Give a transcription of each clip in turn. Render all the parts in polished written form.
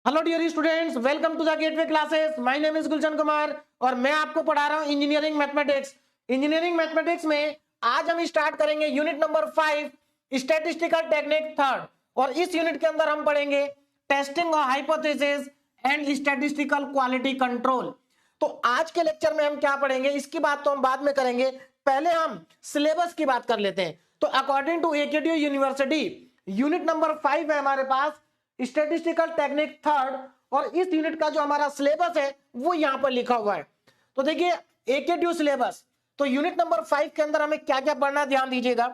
Hello dear students, welcome to the gateway classes. My name is Gulshan Kumar और मैं आपको पढ़ा रहा हूं इंजीनियरिंग मैथमेटिक्स। इंजीनियरिंग मैथमेटिक्स में आज हम स्टार्ट करेंगे unit number 5 statistical technique third. और इस यूनिट के अंदर हम पढ़ेंगे testing of hypothesis and statistical quality control. तो आज के लेक्चर में हम क्या पढ़ेंगे इसकी बात तो हम बाद में करेंगे, पहले हम सिलेबस की बात कर लेते हैं। तो according to AKTU university unit number 5 है हमारे पास स्टैटिस्टिकल टेक्निक थर्ड, और इस यूनिट का जो हमारा सिलेबस है वो यहां पर लिखा हुआ है। तो देखिए एकेटीयू सिलेबस, तो यूनिट नंबर 5 के अंदर हमें क्या क्या पढ़ना है ध्यान दीजिएगा।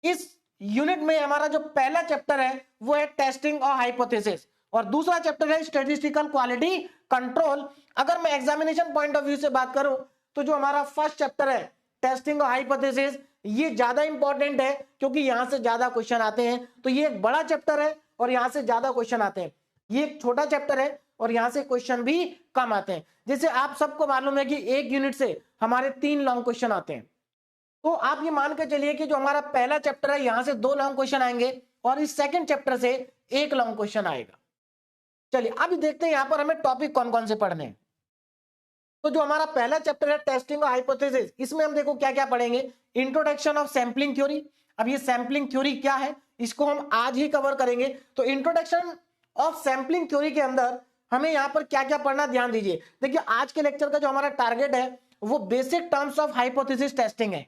इस यूनिट में हमारा जो पहला चैप्टर है वो है टेस्टिंग और हाइपोथेसिस, और दूसरा चैप्टर है स्टैटिस्टिकल क्वालिटी कंट्रोल। अगर मैं एग्जामिनेशन पॉइंट ऑफ व्यू से बात करूं तो जो हमारा फर्स्ट चैप्टर है टेस्टिंग और हाइपोथेसिस ये ज्यादा इंपॉर्टेंट है क्योंकि यहां से ज्यादा क्वेश्चन आते हैं। तो ये एक बड़ा चैप्टर है और यहां से ज्यादा क्वेश्चन आते हैं। ये एक छोटा चैप्टर है और यहां से क्वेश्चन भी कम आते हैं। जैसे आप सबको मालूम है कि एक यूनिट से हमारे 3 लॉन्ग क्वेश्चन आते हैं, तो आप ये मान के चलिए कि जो हमारा पहला चैप्टर है यहां से 2 लॉन्ग क्वेश्चन आएंगे और इस सेकंड चैप्टर से 1 लॉन्ग क्वेश्चन आएगा। चलिए अभी देखते हैं यहां पर हमें टॉपिक कौन कौन से पढ़ने हैं। तो जो हमारा पहला चैप्टर है टेस्टिंग और हाइपोथेसिस, इसमें हम देखो क्या क्या पढ़ेंगे। Introduction of sampling theory. अब ये सैंपलिंग थ्योरी क्या है इसको हम आज ही कवर करेंगे। तो इंट्रोडक्शन ऑफ सैंपलिंग थ्योरी के अंदर हमें यहां पर क्या क्या पढ़ना ध्यान दीजिए। देखिए आज के लेक्चर का जो हमारा टारगेट है वो basic terms of hypothesis testing है।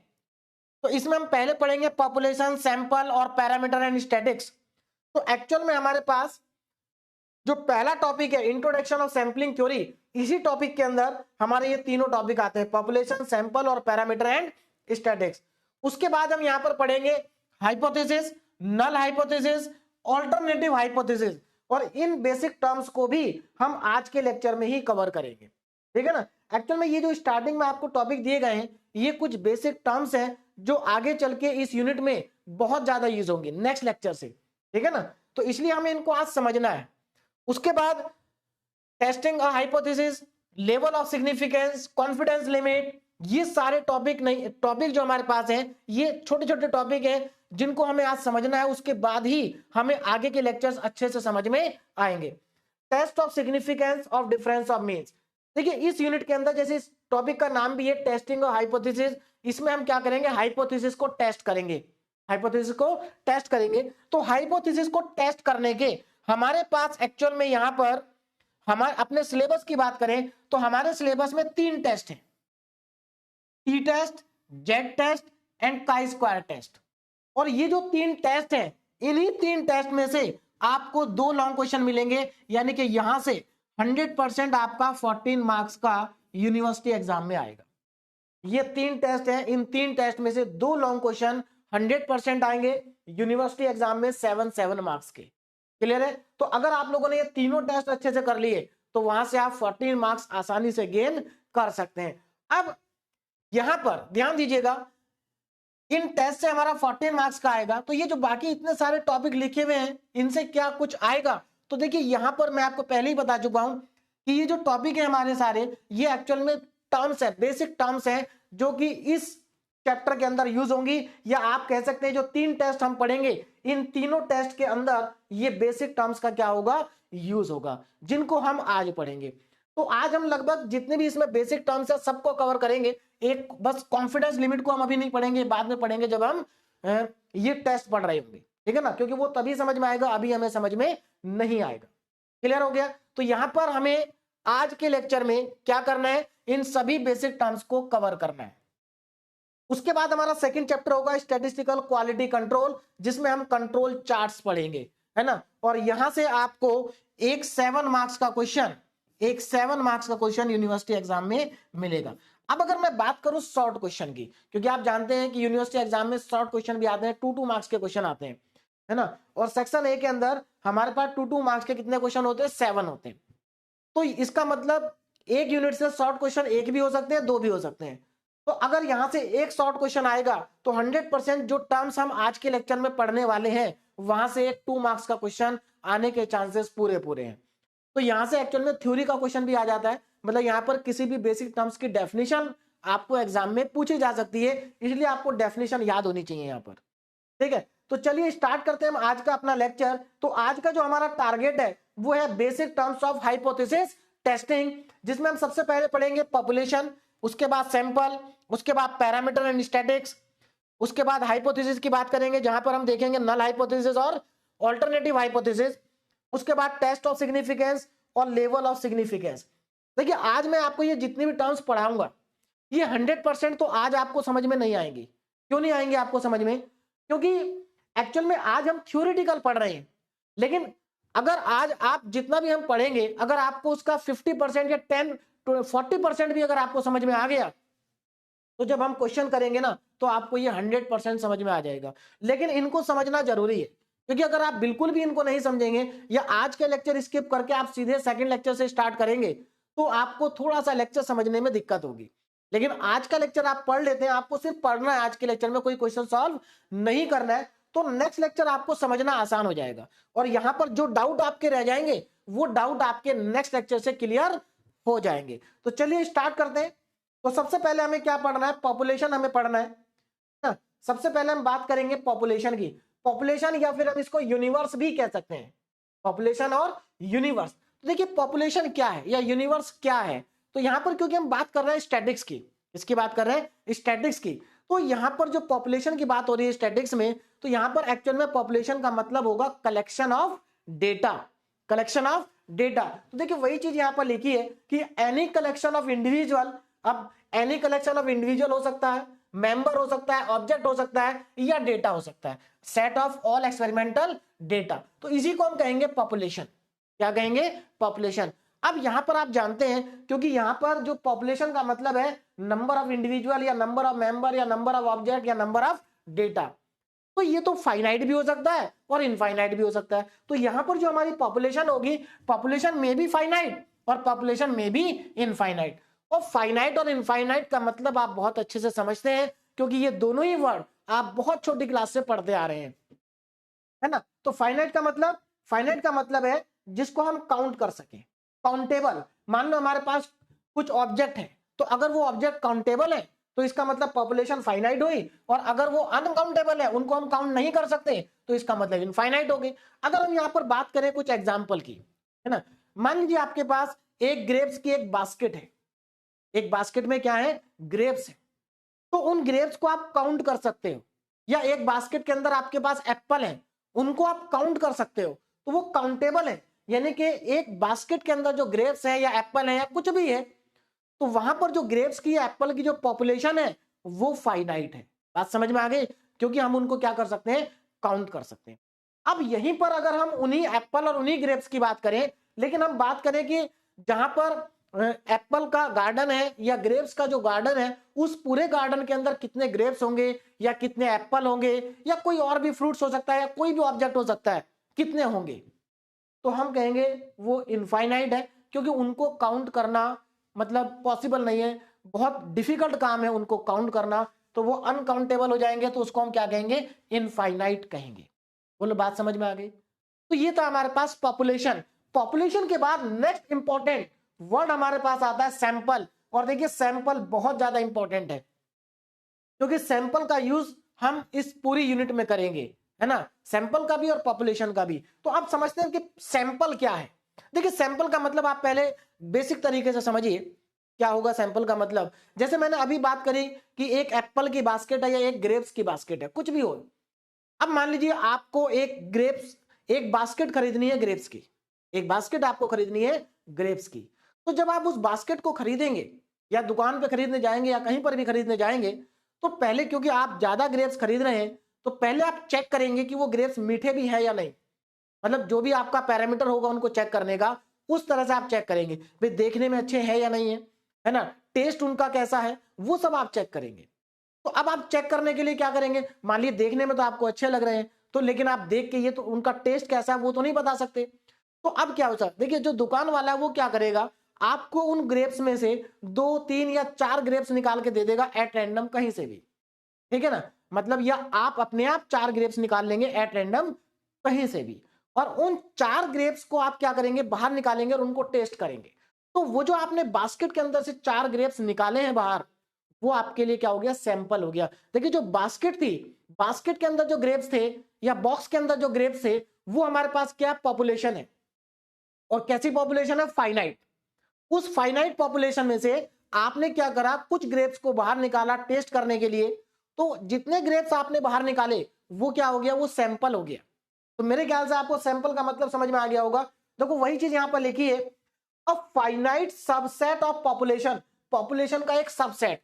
तो इसमें हम पहले पढ़ेंगे पॉपुलेशन, सैंपल और पैरामीटर एंड स्टैटिक्स। तो एक्चुअल में हमारे पास जो पहला टॉपिक है इंट्रोडक्शन ऑफ सैंपलिंग थ्योरी, इसी टॉपिक के अंदर हमारे ये तीनों टॉपिक आते हैं, पॉपुलेशन, सैंपल और पैरामीटर एंड स्टैटिक्स। उसके बाद हम यहां पर पढ़ेंगे hypothesis, null hypothesis, alternative hypothesis, और इन बेसिक टर्म्स को भी हम आज के लेक्चर में ही कवर करेंगे। ठीक है ना। एक्चुअल में ये जो स्टार्टिंग में आपको टॉपिक दिए गए हैं ये कुछ बेसिक टर्म्स हैं जो आगे चल के इस यूनिट में बहुत ज्यादा यूज होंगे नेक्स्ट लेक्चर से। ठीक है ना। तो इसलिए हमें इनको आज समझना है। उसके बाद टेस्टिंग और hypothesis, level of significance, confidence limit, ये सारे टॉपिक नहीं, टॉपिक जो हमारे पास हैं ये छोटे छोटे टॉपिक हैं जिनको हमें आज समझना है। उसके बाद ही हमें आगे के लेक्चर्स अच्छे से समझ में आएंगे। Test of significance of difference of means. देखिए इस यूनिट के अंदर जैसे इस टॉपिक का नाम भी है टेस्टिंग और हाइपोथेसिस, इसमें हम क्या करेंगे हाइपोथेसिस को टेस्ट करेंगे। हाइपोथेसिस को टेस्ट करेंगे। तो हाइपोथेसिस को टेस्ट करने के हमारे पास एक्चुअल में यहां पर हमारे अपने सिलेबस की बात करें तो हमारे सिलेबस में 3 टेस्ट हैं, T test, Z test and chi square test. और ये जो 3 टेस्ट हैं इन्हीं 3 टेस्ट में से आपको 2 लॉन्ग क्वेश्चन मिलेंगे, यानी कि यहां से 100% आपका 14 मार्क्स का यूनिवर्सिटी एग्जाम में आएगा। ये 3 टेस्ट हैं, इन 3 टेस्ट में से 2 लॉन्ग क्वेश्चन 100% आएंगे यूनिवर्सिटी एग्जाम में 7 मार्क्स के। क्लियर है। तो अगर आप लोगों ने ये तीनों टेस्ट अच्छे से कर लिए तो वहां से आप 14 मार्क्स आसानी से गेन कर सकते हैं। अब यहां पर ध्यान दीजिएगा, इन टेस्ट से हमारा 14 मार्क्स का आएगा, तो ये जो बाकी इतने सारे टॉपिक लिखे हुए हैं इनसे क्या कुछ आएगा। तो देखिए यहां पर मैं आपको पहले ही बता चुका हूं कि ये जो टॉपिक है हमारे सारे ये एक्चुअल में टर्म्स है, बेसिक टर्म्स है जो कि इस चैप्टर के अंदर यूज होंगी, या आप कह सकते हैं जो 3 टेस्ट हम पढ़ेंगे इन तीनों टेस्ट के अंदर ये बेसिक टर्म्स का क्या होगा यूज होगा, जिनको हम आज पढ़ेंगे। तो आज हम लगभग जितने भी इसमें बेसिक टर्म्स है सबको कवर करेंगे। एक बस कॉन्फिडेंस लिमिट को हम अभी नहीं पढ़ेंगे, बाद में पढ़ेंगे जब हम ये टेस्ट पढ़ रहे होंगे। ठीक है ना, क्योंकि वो तभी समझ में आएगा, अभी हमें समझ में नहीं आएगा। क्लियर हो गया। तो यहां पर हमें आज के लेक्चर में क्या करना है, इन सभी बेसिक टर्म्स को कवर करना है। उसके बाद हमारा सेकंड चैप्टर होगा स्टैटिस्टिकल क्वालिटी कंट्रोल, जिसमें हम कंट्रोल चार्ट्स पढ़ेंगे, है ना। और यहां से आपको एक 7 मार्क्स का क्वेश्चन यूनिवर्सिटी एग्जाम में मिलेगा। अब अगर मैं बात करूं शॉर्ट क्वेश्चन की, क्योंकि आप जानते हैं कि यूनिवर्सिटी एग्जाम में शॉर्ट क्वेश्चन भी आते हैं, 2 मार्क्स के क्वेश्चन आते हैं, है ना। और सेक्शन ए के अंदर हमारे पास 2 मार्क्स के कितने क्वेश्चन होते हैं, 7 होते हैं। तो इसका मतलब एक यूनिट से शॉर्ट क्वेश्चन 1 भी हो सकते हैं, 2 भी हो सकते हैं। तो अगर यहां से एक शॉर्ट क्वेश्चन आएगा तो 100% जो टर्म्स हम आज के लेक्चर में पढ़ने वाले हैं वहां से एक 2 मार्क्स का क्वेश्चन आने के चांसेस पूरे पूरे हैं। तो यहां से एक्चुअल में थ्योरी का क्वेश्चन भी आ जाता है, मतलब यहां पर किसी भी बेसिक टर्म्स की डेफिनेशन आपको एग्जाम में पूछी जा सकती है, इसलिए आपको डेफिनेशन याद होनी चाहिए यहां पर। ठीक है। तो चलिए स्टार्ट करते हैं हम आज का अपना लेक्चर। तो आज का जो हमारा टारगेट है वो है basic terms of hypothesis testing, जिसमें हम सबसे पहले पढ़ेंगे पॉपुलेशन, उसके बाद सैंपल, उसके बाद पैरामीटर एंड स्टैटिक्स, उसके बाद हाइपोथेसिस की बात करेंगे जहां पर हम देखेंगे नल हाइपोथेसिस और ऑल्टरनेटिव हाइपोथेसिस, उसके बाद टेस्ट ऑफ सिग्निफिकेंस और लेवल ऑफ सिग्निफिकेंस। देखिए आज मैं आपको ये जितनी भी टर्म्स पढ़ाऊंगा ये 100% तो आज आपको समझ में नहीं आएंगी। क्यों नहीं आएंगे आपको समझ में? क्योंकि एक्चुअल में आज हम थ्योरेटिकल पढ़ रहे हैं, लेकिन अगर आज आप जितना भी हम पढ़ेंगे अगर आपको उसका 50% या 40% भी अगर आपको समझ में आ गया तो जब हम क्वेश्चन करेंगे ना तो आपको ये 100% समझ में आ जाएगा। लेकिन इनको समझना जरूरी है, क्योंकि अगर आप बिल्कुल भी इनको नहीं समझेंगे या आज के लेक्चर स्किप करके आप सीधे सेकंड लेक्चर से स्टार्ट करेंगे तो आपको थोड़ा सा लेक्चर समझने में दिक्कत होगी। लेकिन आज का लेक्चर आप पढ़ लेते हैं, आपको सिर्फ पढ़ना है, आज के लेक्चर में कोई क्वेश्चन सॉल्व नहीं करना है, तो नेक्स्ट लेक्चर आपको समझना आसान हो जाएगा और यहां पर जो डाउट आपके रह जाएंगे वो डाउट आपके नेक्स्ट लेक्चर से क्लियर हो जाएंगे। तो चलिए स्टार्ट करते हैं। तो सबसे पहले हमें क्या पढ़ना है? पॉपुलेशन हमें पढ़ना है ना। सबसे पहले हम बात करेंगे पॉपुलेशन की। पॉपुलेशन या फिर हम इसको यूनिवर्स भी कह सकते हैं, पॉपुलेशन और यूनिवर्स। तो देखिए पॉपुलेशन क्या है या यूनिवर्स क्या है, तो यहां पर क्योंकि हम बात कर रहे हैं स्टैटिक्स की, इसकी बात कर रहे हैं स्टैटिक्स की, तो यहां पर जो पॉपुलेशन की बात हो रही है स्टैटिक्स में, तो यहां पर एक्चुअल में पॉपुलेशन का मतलब होगा collection of data, collection of data. तो देखिए वही चीज यहां पर लिखी है कि एनी कलेक्शन ऑफ इंडिविजुअल। अब एनी कलेक्शन ऑफ इंडिविजुअल हो सकता है, मेंबर हो सकता है, ऑब्जेक्ट हो सकता है या डेटा हो सकता है, set of all experimental data. तो इसी को हम कहेंगे पॉपुलेशन। क्या कहेंगे? पॉपुलेशन। अब यहां पर आप जानते हैं क्योंकि यहां पर जो पॉपुलेशन का मतलब है नंबर ऑफ इंडिविजुअल या नंबर ऑफ मेंबर या नंबर ऑफ ऑब्जेक्ट या नंबर ऑफ डेटा, तो ये तो फाइनाइट भी हो सकता है और इनफाइनाइट भी हो सकता है। तो यहां पर जो हमारी पॉपुलेशन होगी, पॉपुलेशन में भी फाइनाइट और पॉपुलेशन में भी इनफाइनाइट। और फाइनाइट और इनफाइनाइट का मतलब आप बहुत अच्छे से समझते हैं क्योंकि ये दोनों ही वर्ड आप बहुत छोटी क्लास से पढ़ते आ रहे हैं, है ना। तो फाइनाइट का मतलब है जिसको हम काउंट कर सकें, काउंटेबल। मान लो हमारे पास कुछ ऑब्जेक्ट है, तो अगर वो ऑब्जेक्ट काउंटेबल है तो इसका मतलब पॉपुलेशन फाइनाइट हुई, और अगर वो अनकाउंटेबल है, उनको हम काउंट नहीं कर सकते, तो इसका मतलब इनफाइनाइट हो गई। अगर हम यहाँ पर बात करें कुछ एग्जाम्पल की, है ना, मान लीजिए आपके पास एक ग्रेप्स की एक बास्केट है, एक बास्केट में क्या है? ग्रेप्स है। तो उन ग्रेप्स को आप काउंट कर सकते हो, या एक बास्केट के अंदर आपके पास एप्पल है, उनको आप काउंट कर सकते हो, तो वो काउंटेबल है। यानी कि एक बास्केट के अंदर जो ग्रेप्स है या एप्पल है या कुछ भी है, तो वहां पर जो ग्रेप्स की एप्पल की जो पॉपुलेशन है वो फाइनाइट है। बात समझ में आ गई? क्योंकि हम उनको क्या कर सकते हैं? काउंट कर सकते हैं। अब यहीं पर अगर हम उन्हीं एप्पल और उन्हीं ग्रेप्स की बात करें, लेकिन हम बात करें कि जहां पर एप्पल का गार्डन है या ग्रेप्स का जो गार्डन है, उस पूरे गार्डन के अंदर कितने ग्रेप्स होंगे या कितने एप्पल होंगे या कोई और भी फ्रूट्स हो सकता है या कोई भी ऑब्जेक्ट हो सकता है, कितने होंगे, तो हम कहेंगे वो इनफाइनाइट है, क्योंकि उनको काउंट करना मतलब पॉसिबल नहीं है, बहुत डिफिकल्ट काम है उनको काउंट करना, तो वो अनकाउंटेबल हो जाएंगे, तो उसको हम क्या कहेंगे? इनफाइनाइट कहेंगे। बोलो बात समझ में आ गई? तो ये था हमारे पास पॉपुलेशन। पॉपुलेशन के बाद नेक्स्ट इंपॉर्टेंट वर्ड हमारे पास आता है सैंपल। और देखिए सैंपल बहुत ज्यादा इंपॉर्टेंट है, क्योंकि सैंपल का यूज हम इस पूरी यूनिट में करेंगे, है ना, सैंपल का भी और पॉपुलेशन का भी। तो आप समझते हैं कि सैंपल क्या है? देखिए सैंपल का मतलब आप पहले बेसिक तरीके से समझिए क्या होगा सैंपल का मतलब। जैसे मैंने अभी बात करी कि एक एप्पल की बास्केट है या एक ग्रेप्स की बास्केट है, कुछ भी हो। अब मान लीजिए आपको एक बास्केट खरीदनी है ग्रेप्स की, एक बास्केट आपको खरीदनी है ग्रेप्स की। तो जब आप उस बास्केट को खरीदेंगे या दुकान पे खरीदने जाएंगे या कहीं पर भी खरीदने जाएंगे, तो पहले क्योंकि आप ज्यादा ग्रेप्स खरीद रहे हैं, तो पहले आप चेक करेंगे कि वो ग्रेप्स मीठे भी है या नहीं। मतलब जो भी आपका पैरामीटर होगा उनको चेक करने का, उस तरह से आप चेक करेंगे भाई देखने में अच्छे हैं या नहीं है ना, टेस्ट उनका कैसा है, वो सब आप चेक करेंगे। तो अब आप चेक करने के लिए क्या करेंगे? मान लीजिए देखने में तो आपको अच्छे लग रहे हैं, तो लेकिन आप देख के ये तो उनका टेस्ट कैसा है वो तो नहीं बता सकते। तो अब क्या होता है? देखिए जो दुकान वाला है वो क्या करेगा, आपको उन ग्रेप्स में से 2, 3 या 4 ग्रेप्स निकाल के दे देगा एट रैंडम कहीं से भी, ठीक है ना। मतलब या आप अपने आप 4 ग्रेप्स निकाल लेंगे एट रैंडम कहीं से भी, और उन 4 ग्रेप्स को आप क्या करेंगे? बाहर निकालेंगे और उनको टेस्ट करेंगे। तो वो जो आपने बास्केट के अंदर से 4 ग्रेप्स निकाले हैं बाहर, वो आपके लिए क्या हो गया? सैंपल हो गया। देखिए जो बास्केट थी, बास्केट के अंदर जो ग्रेप्स थे या बॉक्स के अंदर जो ग्रेप्स थे, वो हमारे पास क्या? पॉपुलेशन है। और कैसी पॉपुलेशन है, फाइनाइट। उस फाइनाइट पॉपुलेशन में से आपने क्या करा, कुछ ग्रेप्स को बाहर निकाला टेस्ट करने के लिए, तो जितने ग्रेप्स आपने बाहर निकाले वो क्या हो गया, वो सैंपल हो गया। तो मेरे ख्याल से आपको सैंपल का मतलब समझ में आ गया होगा। देखो वही चीज यहां पर लिखी है, a finite subset of population, population का एक सबसेट,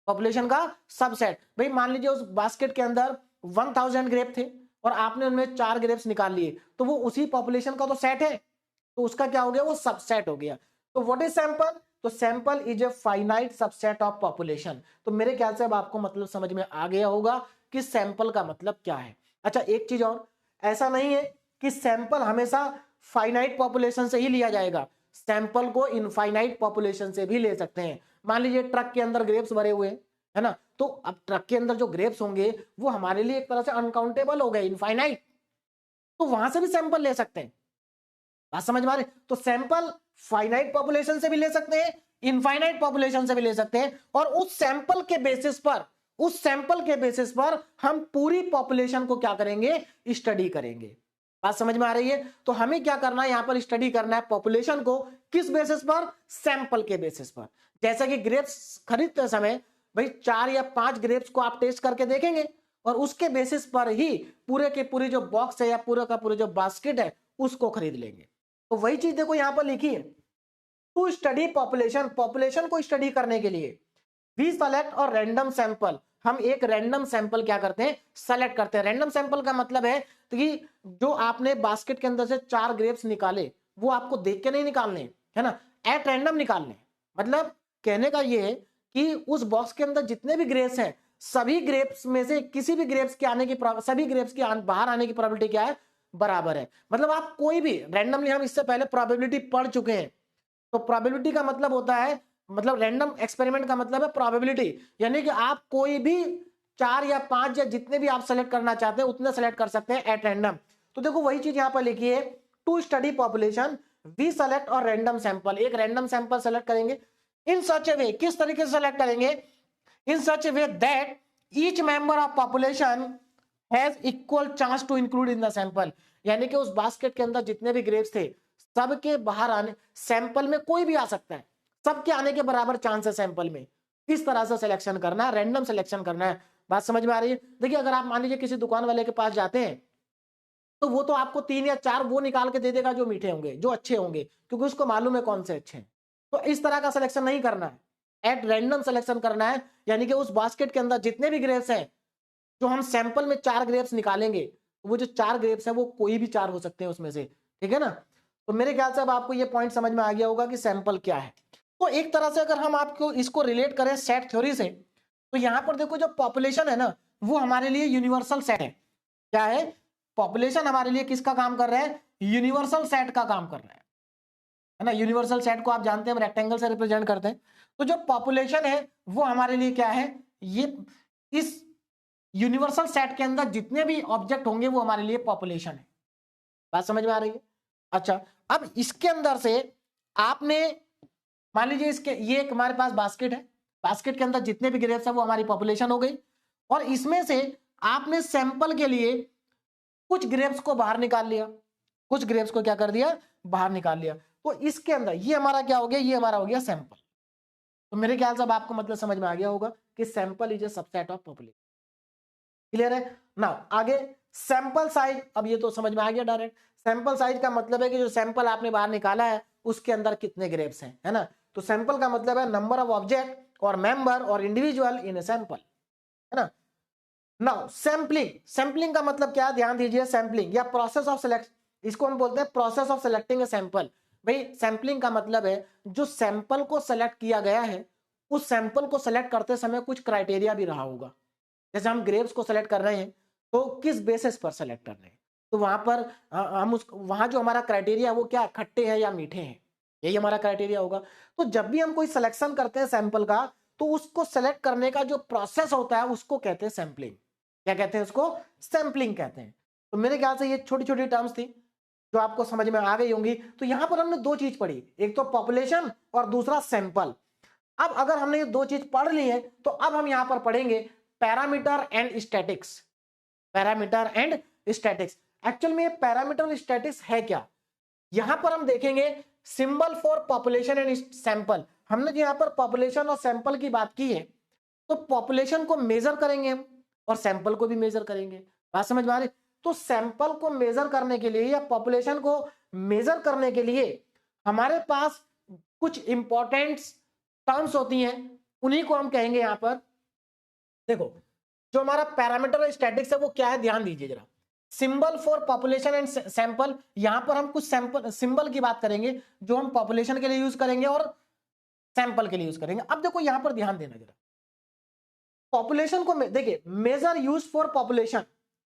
पॉपुलेशन का सबसेट। भाई मान लीजिए उस बास्केट के अंदर 1000 ग्रेप थे और आपने उनमें 4 ग्रेप्स निकाल लिए, तो वो उसी पॉपुलेशन का तो सेट है, तो उसका क्या हो गया, वो सबसेट हो गया। तो व्हाट इज सैंपल, तो sample is a finite subset of population. तो मेरे ख्याल से अब आपको मतलब समझ में आ गया होगा कि सैंपल का मतलब क्या है। अच्छा एक चीज और, ऐसा नहीं है कि सैंपल हमेशा फाइनाइट पॉपुलेशन से ही लिया जाएगा, सैंपल को इनफाइनाइट पॉपुलेशन से भी ले सकते हैं। मान लीजिए ट्रक के अंदर ग्रेप्स भरे हुए हैं, है ना, तो अब ट्रक के अंदर जो ग्रेप्स होंगे वो हमारे लिए एक तरह से अनकाउंटेबल हो गए, इनफाइनाइट, तो वहां से भी सैंपल ले सकते हैं। बात समझ में आ रही, तो सैंपल फाइनाइट पॉपुलेशन से भी ले सकते हैं, इनफाइनाइट पॉपुलेशन से भी ले सकते हैं, और उस सैंपल के बेसिस पर, उस सैंपल के बेसिस पर हम पूरी पॉपुलेशन को क्या करेंगे, स्टडी करेंगे। बात समझ में आ रही है, तो हमें क्या करना है, यहां पर स्टडी करना है पॉपुलेशन को, किस बेसिस पर, सैंपल के बेसिस पर। जैसा कि ग्रेप्स खरीदते समय भाई 4 या 5 ग्रेप्स को आप टेस्ट करके देखेंगे और उसके बेसिस पर ही पूरे के पूरे जो बॉक्स है या पूरे का पूरे जो बास्केट है उसको खरीद लेंगे। तो वही चीज देखो यहां पर लिखी है, टू स्टडी पॉपुलेशन, पॉपुलेशन को स्टडी करने के लिए वी सेलेक्ट और रैंडम सैंपल, हम एक रैंडम सैंपल क्या करते हैं, सेलेक्ट करते हैं। रैंडम सैंपल का मतलब है कि जो आपने बास्केट के अंदर से 4 ग्रेप्स निकाले वो आपको देख के नहीं निकालने, है ना, एट रैंडम निकालने। मतलब कहने का ये है कि उस बॉक्स के अंदर जितने भी ग्रेप्स हैं, सभी ग्रेप्स में से किसी भी ग्रेप्स के आने की, सभी ग्रेप्स के बाहर आने की प्रोबेबिलिटी क्या है, बराबर है। मतलब आप कोई भी रैंडमली, हम इससे पहले प्रोबेबिलिटी पढ़ चुके हैं, तो प्रोबेबिलिटी का मतलब होता है, मतलब रैंडम एक्सपेरिमेंट का मतलब है प्रोबेबिलिटी, यानी कि आप कोई भी 4 या 5 या जितने भी आप सेलेक्ट करना चाहते हैं उतने सेलेक्ट कर सकते हैं एट रैंडम। तो देखो वही चीज यहां पर लिखी है, to study population we select और रैंडम सैंपल, एक रैंडम सैंपल सेलेक्ट करेंगे इन सच ए वे, किस तरीके से सेलेक्ट करेंगे, in such a way that each member of population has equal chance to include in the sample, यानी कि उस बास्केट के अंदर जितने भी ग्रेप्स थे सबके बाहर आने, सैंपल में कोई भी आ सकता है, सबके आने के बराबर चांस है सैंपल में। इस तरह से सिलेक्शन करना है, रैंडम सिलेक्शन करना है। बात समझ में आ रही है। देखिए अगर आप मान लीजिए किसी दुकान वाले के पास जाते हैं तो वो तो आपको 3 या 4 वो निकाल के दे देगा जो मीठे होंगे, जो अच्छे होंगे, क्योंकि उसको मालूम है कौन से अच्छे हैं। तो इस तरह का सिलेक्शन नहीं करना है, एट रैंडम सिलेक्शन करना है, यानी कि उस बास्केट के अंदर जितने भी ग्रेप्स हैं, जो हम सैंपल में 4 ग्रेप्स निकालेंगे, वो जो 4 ग्रेप्स है वो कोई भी 4 हो सकते हैं उसमें से, ठीक है ना। तो मेरे ख्याल से अब आपको ये पॉइंट समझ में आ गया होगा कि सैंपल क्या है। तो एक तरह से अगर हम आपको इसको रिलेट करें सेट थ्योरी से, तो यहां पर देखो जो पॉपुलेशन है ना वो हमारे लिए यूनिवर्सल सेट है। क्या है, पॉपुलेशन हमारे लिए किसका काम कर रहा है, यूनिवर्सल सेट का काम कर रहा है ना। यूनिवर्सल सेट को आप जानते हैं हम रेक्टेंगल से रिप्रेजेंट करते हैं। तो जो पॉपुलेशन है वो हमारे लिए क्या है, ये इस यूनिवर्सल सेट के अंदर जितने भी ऑब्जेक्ट होंगे वो हमारे लिए पॉपुलेशन है। बात समझ में आ रही है। अच्छा अब इसके अंदर से आपने मान लीजिए इसके, ये एक हमारे पास बास्केट है, बास्केट के अंदर जितने भी ग्रेप्स है वो हमारी पॉपुलेशन हो गई, और इसमें से आपने सैंपल के लिए कुछ ग्रेप्स को बाहर निकाल लिया, कुछ ग्रेप्स को क्या कर दिया, बाहर निकाल लिया। तो इसके अंदर ये हमारा क्या हो गया, ये हमारा हो गया सैंपल। तो मेरे ख्याल से अब आपको मतलब समझ में आ गया होगा कि sample is a subset of population. Clear है ना। आगे सैंपल साइज, अब ये तो समझ में आ गया डायरेक्ट। सैंपल साइज का मतलब है कि जो सैंपल आपने बाहर निकाला है उसके अंदर कितने ग्रेप्स हैं, है ना। तो सैंपल का मतलब है नंबर ऑफ ऑब्जेक्ट और मेंबर और इंडिविजुअल इन ए सैंपल, है ना। नाउ सैंपलिंग, सैंपलिंग का मतलब क्या, ध्यान दीजिए, सैंपलिंग या प्रोसेस ऑफ सिलेक्ट, इसको हम बोलते हैं process of selecting a sample. भाई सैंपलिंग का मतलब है जो सैंपल को सेलेक्ट किया गया है उस सैंपल को सेलेक्ट करते समय कुछ क्राइटेरिया भी रहा होगा। जैसे हम ग्रेप्स को सेलेक्ट कर रहे हैं तो किस बेसिस पर सेलेक्ट कर रहे हैं, तो वहां पर हम उस वहां जो हमारा क्राइटेरिया वो क्या, खट्टे हैं या मीठे हैं, यही हमारा क्राइटेरिया होगा। तो जब भी हम कोई सिलेक्शन करते हैं सैंपल का, तो उसको सेलेक्ट करने का जो प्रोसेस होता है उसको कहते हैं सैंपलिंग। क्या कहते हैं उसको, सैंपलिंग कहते हैं। तो मेरे ख्याल से ये छोटी छोटी टर्म्स थी जो आपको समझ में आ गई होंगी। तो यहां पर हमने 2 चीज पढ़ी, एक तो पॉपुलेशन और दूसरा सैंपल। अब अगर हमने ये 2 चीज पढ़ ली है तो अब हम यहां पर पढ़ेंगे parameter and statics. Parameter and statics, actual में पैरामीटर स्टैटिक्स है क्या, यहां पर हम देखेंगे symbol for population and sample. हमने जो यहां पर पॉपुलेशन और सैंपल की बात की है, तो पॉपुलेशन को मेजर करेंगे हम और सैंपल को भी मेजर करेंगे। बात समझ में आ रही? तो सैंपल को मेजर करने के लिए या पॉपुलेशन को मेजर करने के लिए हमारे पास कुछ इंपॉर्टेंट टर्म्स होती हैं, उन्हीं को हम कहेंगे यहां पर। देखो, जो हमारा पैरामीटर और स्टैटिक्स है वो क्या है, ध्यान दीजिए जरा। Symbol for population and sample, यहां पर हम कुछ सैंपल सिंबल की बात करेंगे जो हम पॉपुलेशन के लिए यूज करेंगे और सैंपल के लिए यूज करेंगे। अब देखो यहां पर ध्यान देना जरा, पॉपुलेशन को देखिए, measure use for population,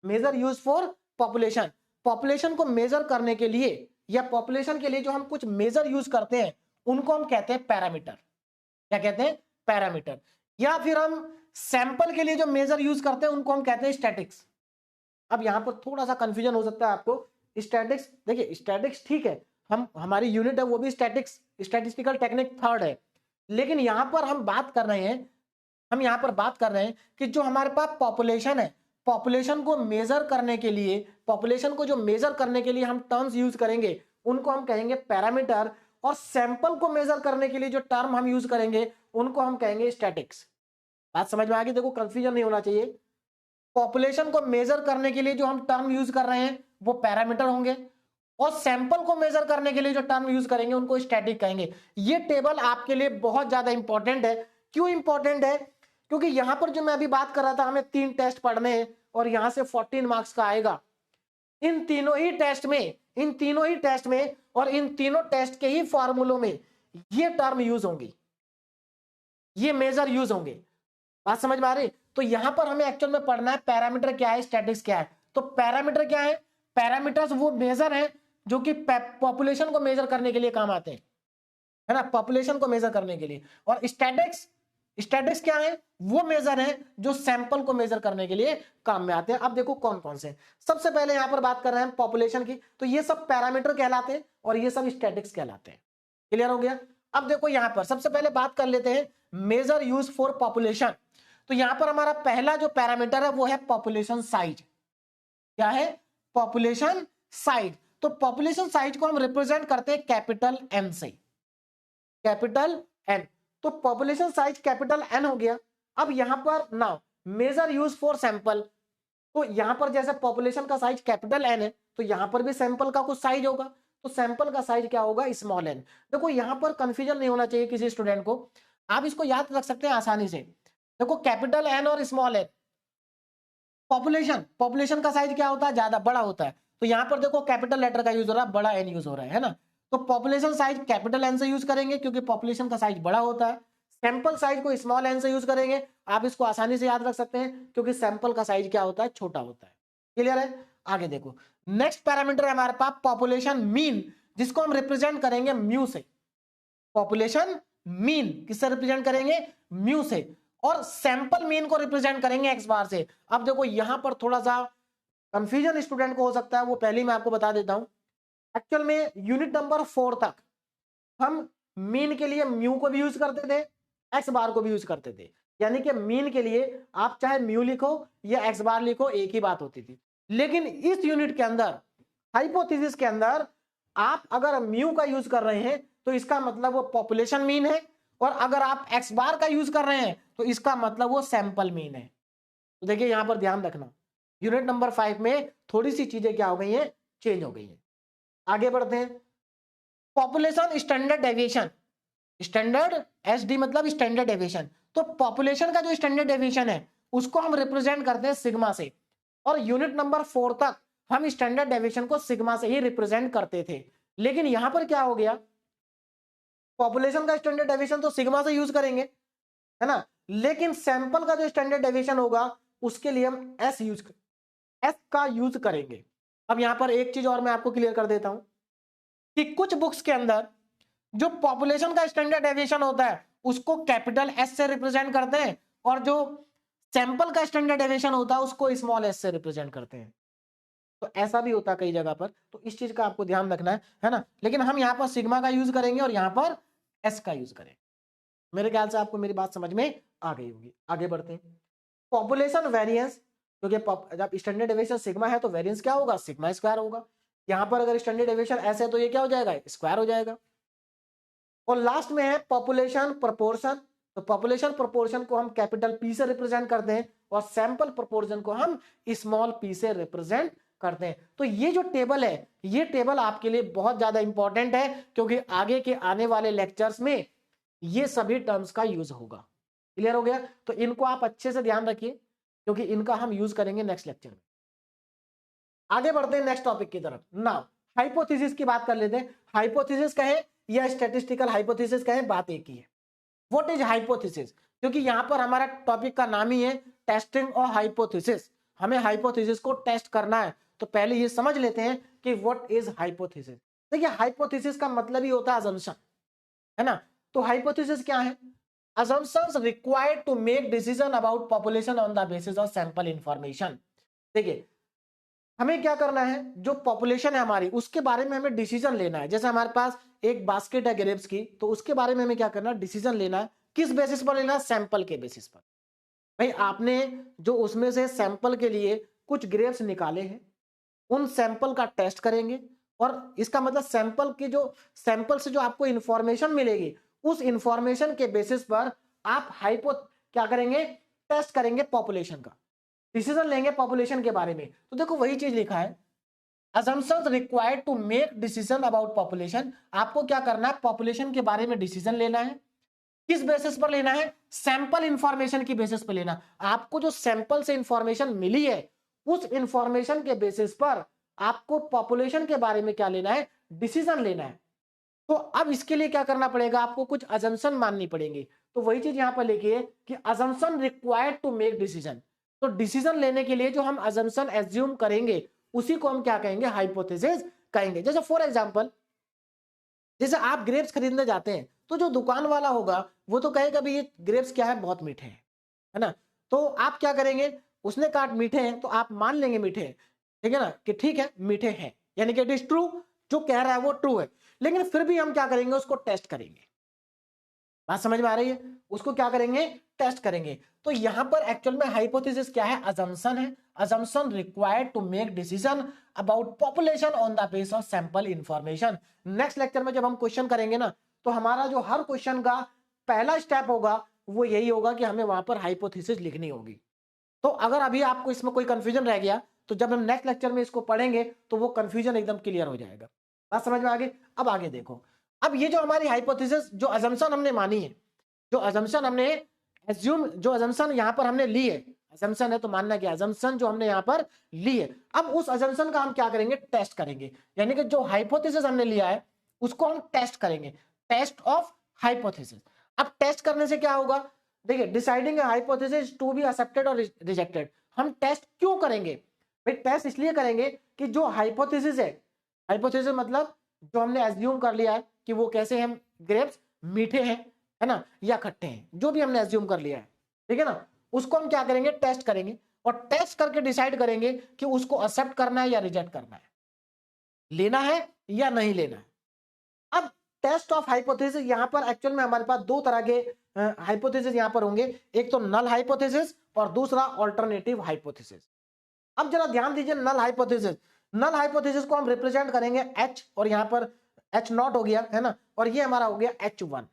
measure use for population, population को मेजर करने के लिए या पॉपुलेशन के लिए जो हम कुछ मेजर यूज करते हैं उनको हम कहते हैं पैरामीटर। क्या कहते हैं? पैरामीटर। या फिर हम सैंपल के लिए जो मेजर यूज करते हैं उनको हम कहते हैं स्टैटिक्स। अब यहां पर थोड़ा सा कंफ्यूजन हो सकता है आपको। स्टैटिक्स, देखिए स्टैटिक्स ठीक है, हम हमारी यूनिट है वो भी स्टैटिक्स, स्टैटिस्टिकल टेक्निक थर्ड है, लेकिन यहां पर हम बात कर रहे हैं, हम यहां पर बात कर रहे हैं कि जो हमारे पास पॉपुलेशन है, पॉपुलेशन को मेजर करने के लिए, पॉपुलेशन को जो मेजर करने के लिए हम टर्म्स यूज करेंगे उनको हम कहेंगे पैरामीटर, और सैंपल को मेजर करने के लिए जो टर्म हम यूज करेंगे उनको हम कहेंगे स्टैटिक्स। बात समझ में आ गई? देखो कंफ्यूजन नहीं होना चाहिए। पॉपुलेशन को मेजर करने के लिए जो हम टर्म यूज कर रहे हैं वो पैरामीटर होंगे, और सैंपल को मेजर करने के लिए जो टर्म यूज करेंगे उनको स्टैटिक कहेंगे। ये टेबल आपके लिए बहुत ज्यादा इंपॉर्टेंट है। क्यों इंपॉर्टेंट है? क्योंकि यहां पर जो मैं अभी बात कर रहा था, हमें 3 टेस्ट पढ़ने हैं और यहां से 14 मार्क्स का आएगा। इन तीनों ही टेस्ट में, इन तीनों ही टेस्ट में और इन तीनों टेस्ट के ही फॉर्मूलों में ये टर्म यूज होंगी, ये मेजर यूज होंगे। बात समझ में आ रही? तो यहां पर हमें एक्चुअल में पढ़ना है पैरामीटर क्या है, स्टैटिक्स क्या है। तो पैरामीटर क्या है? पैरामीटर्स वो मेजर है जो कि पॉपुलेशन को मेजर करने के लिए काम आते हैं, है ना, पॉपुलेशन को मेजर करने के लिए। और स्टैटिक्स, स्टैटिक्स क्या है? वो मेजर है जो सैंपल को मेजर करने के लिए काम में आते हैं। अब देखो कौन कौन से। सबसे पहले यहां पर बात कर रहे हैं पॉपुलेशन की, तो ये सब पैरामीटर कहलाते हैं और ये सब स्टैटिक्स कहलाते हैं। क्लियर हो गया? अब देखो यहां पर सबसे पहले बात कर लेते हैं मेजर यूज फॉर पॉपुलेशन। तो यहां पर हमारा पहला जो पैरामीटर है वो है पॉपुलेशन साइज। क्या है? Population size. तो पॉपुलेशन साइज को हम रिप्रेजेंट करते हैं कैपिटल एन से, कैपिटल एन। तो पॉपुलेशन साइज कैपिटल एन हो गया। अब यहां पर now measure use for sample, तो यहां पर जैसे पॉपुलेशन का साइज कैपिटल एन है तो यहां पर भी सैंपल का कुछ साइज होगा, तो सैंपल का साइज क्या होगा? Small N. देखो यहां पर कंफ्यूजन नहीं होना चाहिए किसी स्टूडेंट को, आप इसको याद रख सकते हैं आसानी से। देखो कैपिटल एन और स्मॉल एन, पॉपुलेशन, पॉपुलेशन का साइज क्या होता है? ज्यादा बड़ा होता है। तो यहां पर देखो कैपिटल लेटर का यूज हो रहा है, बड़ा एन यूज हो रहा है ना। तो पॉपुलेशन साइज कैपिटल एन से यूज करेंगे क्योंकि पॉपुलेशन का साइज बड़ा होता है। सैंपल साइज को स्मॉल एन से यूज करेंगे, आप इसको आसानी से याद रख सकते हैं क्योंकि सैंपल का साइज क्या होता है? छोटा होता है। क्लियर है? आगे देखो नेक्स्ट पैरामीटर है हमारे पास पॉपुलेशन मीन, जिसको हम रिप्रेजेंट करेंगे म्यू से। पॉपुलेशन मीन किससे रिप्रेजेंट करेंगे? म्यू से। और सैंपल मीन को रिप्रेजेंट करेंगे एक्स बार से। अब देखो यहां पर थोड़ा सा कंफ्यूजन स्टूडेंट को हो सकता है, वो पहले ही मैं आपको बता देता हूं। एक्चुअल में यूनिट नंबर 4 तक हम मीन के लिए म्यू को भी यूज करते थे, एक्स बार को भी यूज करते थे। यानी कि मीन के लिए आप चाहे म्यू लिखो या एक्स बार लिखो, एक ही बात होती थी। लेकिन इस यूनिट के अंदर, हाइपोथेसिस के अंदर, आप अगर म्यू का यूज कर रहे हैं तो इसका मतलब वो पॉपुलेशन मीन है, और अगर आप एक्स बार का यूज कर रहे हैं तो इसका मतलब वो सैंपल मीन है। तो देखिए यहां पर ध्यान रखना, यूनिट नंबर 5 में थोड़ी सी चीजें क्या हो गई हैं? चेंज हो गई हैं। आगे बढ़ते हैं। Population standard deviation, standard SD मतलब स्टैंडर्ड डेविएशन। तो पॉपुलेशन का जो स्टैंडर्ड डेविएशन है उसको हम रिप्रेजेंट करते हैं सिग्मा से, और यूनिट नंबर 4 तक हम स्टैंडर्ड डेविएशन को सिग्मा से ही रिप्रेजेंट करते थे। लेकिन यहां पर क्या हो गया? पॉपुलेशन का स्टैंडर्ड डेविएशन तो सिग्मा से यूज करेंगे, है ना, लेकिन सैंपल का जो स्टैंडर्ड डेविएशन होगा उसके लिए हम एस का यूज करेंगे। अब यहां पर एक चीज और मैं आपको क्लियर कर देता हूं कि कुछ बुक्स के अंदर जो पॉपुलेशन का स्टैंडर्ड डेविएशन होता है उसको कैपिटल एस से रिप्रेजेंट करते हैं, और जो सैंपल का स्टैंडर्ड डेविएशन होता है उसको स्मॉल एस से रिप्रेजेंट करते हैं। तो ऐसा भी होता है कई जगह पर, तो इस चीज का आपको ध्यान रखना है ना। लेकिन हम यहाँ पर सिग्मा का यूज करेंगे और यहाँ पर एस का यूज करेंगे। मेरे ख्याल से आपको मेरी बात समझ में आ गई होगी। आगे बढ़ते हैं। पॉपुलेशन वेरिएंस, क्योंकि जब स्टैंडर्ड डेविएशन सिग्मा है तो वेरिएंस क्या होगा? सिग्मा स्क्वायर होगा। यहां पर अगर स्टैंडर्ड डेविएशन ऐसे है तो ये क्या हो जाएगा, स्क्वायर हो जाएगा। और लास्ट में है पॉपुलेशन प्रोपोर्शन। तो पॉपुलेशन प्रोपोर्शन को हम कैपिटल पी से रिप्रेजेंट करते हैं और सैंपल प्रोपोर्शन को हम स्मॉल पी से रिप्रेजेंट करते हैं। तो ये जो टेबल है, ये टेबल आपके लिए बहुत ज्यादा इंपॉर्टेंट है, क्योंकि आगे के आने वाले लेक्चर्स में ये सभी टर्म्स का यूज होगा। क्लियर हो गया? तो इनको आप अच्छे से ध्यान रखिए, क्योंकि इनका हम यूज करेंगे नेक्स्ट लेक्चर में। आगे बढ़ते हैं नेक्स्ट टॉपिक की तरफ। नाउ हाइपोथेसिस की बात कर लेते हैं। हाइपोथेसिस कहे या स्टैटिस्टिकल हाइपोथेसिस कहे, बात एक ही है। What is hypothesis? क्योंकि यहां पर हमारा टॉपिक का नाम ही है टेस्टिंग और हाइपोथेसिस। हमें हाइपोथेसिस को टेस्ट करना है, तो पहले ये समझ लेते हैं कि व्हाट इज हाइपोथेसिस। देखिए, हाइपोथेसिस का मतलब ही होता है अजम्पशन, है ना। तो हाइपोथेसिस क्या है? assumptions required to make decision about population on the basis of sample information। देखिए, हमें क्या करना है, जो पॉपुलेशन है हमारी, उसके बारे में हमें डिसीजन लेना है। जैसे हमारे पास एक बास्केट है ग्रेप्स की, तो उसके बारे में हमें क्या करना है, डिसीजन लेना है। किस बेसिस पर लेना है? सैंपल के बेसिस पर। भाई, आपने जो उसमें से सैंपल के लिए कुछ ग्रेप्स निकाले हैं, उन सैंपल का टेस्ट करेंगे, और इसका मतलब सैंपल से जो आपको इंफॉर्मेशन मिलेगी, उस इंफॉर्मेशन के बेसिस पर आप क्या करेंगे, टेस्ट करेंगे पॉपुलेशन का, डिसीजन लेंगे पॉपुलेशन के बारे में। तो देखो, वही चीज लिखा है, assumptions required to make decision about population। आपको क्या करना है, पॉपुलेशन के बारे में डिसीजन लेना है। किस बेसिस पर लेना है? सैंपल इंफॉर्मेशन की बेसिस पर लेना। आपको जो सैंपल से इंफॉर्मेशन मिली है, उस इंफॉर्मेशन के बेसिस पर आपको पॉपुलेशन के बारे में क्या लेना है, डिसीजन लेना है। तो अब इसके लिए क्या करना पड़ेगा, आपको कुछ अजम्पशन माननी पड़ेंगी। तो वही चीज यहां पर लिखिए कि assumption required to make decision. तो डिसीजन लेने के लिए जो हम अजम्पशन एज्यूम करेंगे, उसी को हम क्या कहेंगे, हाइपोथेसिस कहेंगे। जैसे फॉर एग्जांपल, जैसे आप ग्रेप्स खरीदने जाते हैं, तो जो दुकान वाला होगा वो तो कहेगा भाई ये ग्रेप्स क्या है, बहुत मीठे हैं, है ना। तो आप क्या करेंगे, उसने कहा मीठे हैं, तो आप मान लेंगे मीठे हैं, ठीक है ना, कि ठीक है मीठे हैं, यानी कि इट इज ट्रू, जो कह रहा है वो ट्रू है। लेकिन फिर भी हम क्या करेंगे, उसको टेस्ट करेंगे। बात समझ में आ रही है? उसको क्या करेंगे, टेस्ट करेंगे। तो यहां पर एक्चुअल में हाइपोथेसिस क्या है, अजम्पशन है। Assumption required to make decision about population on the base of sample information. Next lecture में जब हम क्वेश्चन करेंगे ना, तो हमारा जो हर क्वेश्चन का पहला स्टेप होगा वो यही होगा कि हमें वहां पर हाइपोथेसिस लिखनी होगी। तो अगर अभी आपको इसमें कोई कंफ्यूजन रह गया, तो जब हम नेक्स्ट लेक्चर में इसको पढ़ेंगे तो वो कंफ्यूजन एकदम क्लियर हो जाएगा। बात समझ में आ गई? अब आगे देखो, अब ये जो हमारी हाइपोथेसिस, जो अजम्पशन हमने मानी है, जो अजम्पशन हमने जो अजम्पशन यहां पर हमने ली है, अजम्पशन है तो मानना क्या, अजम्पशन जो हमने यहां पर ली है, अब उस अजम्पशन का हम क्या करेंगे, टेस्ट करेंगे। यानी कि जो हाइपोथेसिस हमने लिया है उसको हम टेस्ट करेंगे, टेस्ट ऑफ हाइपोथेसिस। अब टेस्ट करने से क्या होगा, देखिए, deciding hypothesis to be accepted और रिजेक्टेड। हम टेस्ट क्यों करेंगे भाई? टेस्ट इसलिए करेंगे कि जो हाइपोथेसिस है, हाइपोथेसिस मतलब जो हमने एज्यूम कर लिया है कि वो कैसे हैं, ग्रेप्स मीठे हैं, है ना, या खट्टे हैं, जो भी हमने एज्यूम कर लिया है, ठीक है ना, उसको हम क्या करेंगे, टेस्ट करेंगे, और टेस्ट करके डिसाइड करेंगे कि उसको एक्सेप्ट करना है या रिजेक्ट करना है, लेना है या नहीं लेना है। अब टेस्ट ऑफ हाइपोथेसिस, यहां पर एक्चुअल में हमारे पास दो तरह के हाइपोथेसिस यहां पर होंगे, एक तो नल हाइपोथेसिस और दूसरा ऑल्टरनेटिव हाइपोथेसिस। अब जरा ध्यान दीजिए, नल हाइपोथेसिस को हम रिप्रेजेंट करेंगे H, और यहां पर H0 हो गया, है ना, और ये हमारा हो गया H1।